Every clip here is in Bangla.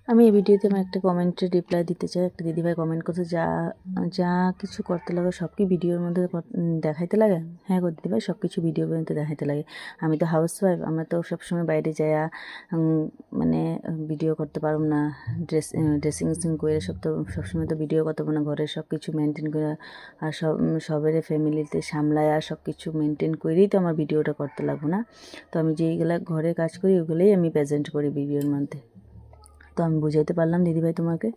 আমি এই ভিডিওতে আমার একটা কমেন্টের রিপ্লাই দিতে চাই। একটা দিদিভাই কমেন্ট করছে, যা যা কিছু করতে লাগে সব কি ভিডিওর মধ্যে দেখাইতে লাগে? হ্যাঁ গো দিদিভাই, সব কিছু ভিডিওর মধ্যে দেখাইতে লাগে। আমি তো হাউস ওয়াইফ, আমরা তো সবসময় বাইরে যাইয়া মানে ভিডিও করতে পারবো না। ড্রেসিং করে সবসময় তো ভিডিও করতে পারবো না। ঘরের সব কিছু মেনটেন করে আর সবের ফ্যামিলিতে সামলায় আর সব কিছু মেনটেন করেই তো আমার ভিডিওটা করতে লাগবো না। তো আমি যেইগুলা ঘরে কাজ করি ওগুলোই আমি প্রেজেন্ট করি ভিডিওর মধ্যে। তো আমি বুঝাইতে পারলাম দিদিভাই তোমাকে।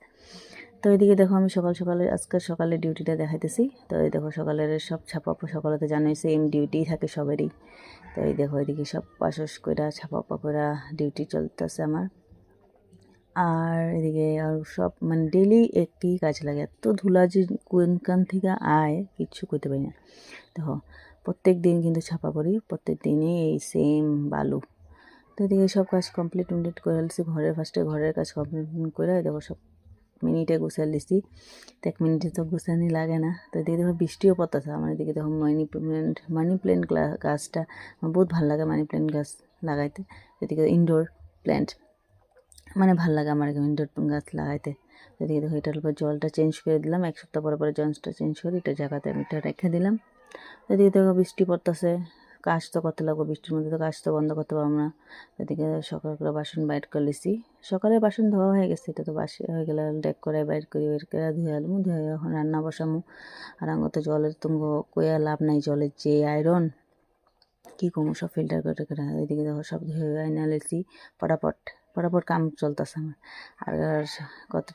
তো এদিকে দেখো আমি আজকের সকালে ডিউটিটা দেখাইতেছি। তো এই দেখো সকালের সব ছাপা সকালে তো জানোই সেম ডিউটি থাকে সবারই। তো এই দেখো এদিকে সব পাশস কইরা ছাপা কইরা ডিউটি চলতেছে আমার। আর এদিকে আর সব মানে ডেলি একই কাজ লাগে, এত ধুলা যে কোনখান থেকে আয় কিচ্ছু করতে পারি না। দেখো প্রত্যেক দিন কিন্তু ছাপা করি, প্রত্যেক দিনই এই সেম বালু। তো এদিকে সব কাজ কমপ্লিট করে ফেলছি। ফার্স্টে ঘরের কাজ কমপ্লিট করে দেখো সব মিনিটে গুছাই লিছি। তো 1 মিনিটে তো গুছানি লাগে না। তো এদিকে দেখো বৃষ্টিও পড়তেছে। আমার এদিকে দেখো মানি প্ল্যান্ট গাছটা আমার বহুত ভালো লাগে। মানি প্ল্যান্ট গাছ লাগাইতে, এদিকে ইনডোর প্ল্যান্ট মানে ভাল লাগে আমার ইনডোর গাছ লাগাইতে। এদিকে দেখো এটার উপর জলটা চেঞ্জ করে দিলাম, 1 সপ্তাহ পরে জলটা চেঞ্জ করে এটা জায়গাতে আমি এটা রেখে দিলাম। এদিকে দেখো বৃষ্টি পড়তেছে, কাজ তো করতে লাগবো, বৃষ্টির মধ্যে তো কাজ তো বন্ধ করতে পারবো না। এদিকে সকাল করে বাসন বাইর করে লিছি। সকালে বাসন ধোয়া হয়ে গেছে, এটা তো বাসি হয়ে গেলে ডেক করে বাইর করে ধুয়ে আলমু, ধুয়ে এখন রান্না বসামু। আর আঙ্গ তো জলের তুঙ্গ কইয়া লাভ নাই, জলের যে আয়রন কী কমু, সব ফিল্টার করে এদিকে দেখো সব ধুয়ে আইনা লেছি। পটাপট কাম চলতেছে আমার। আর কত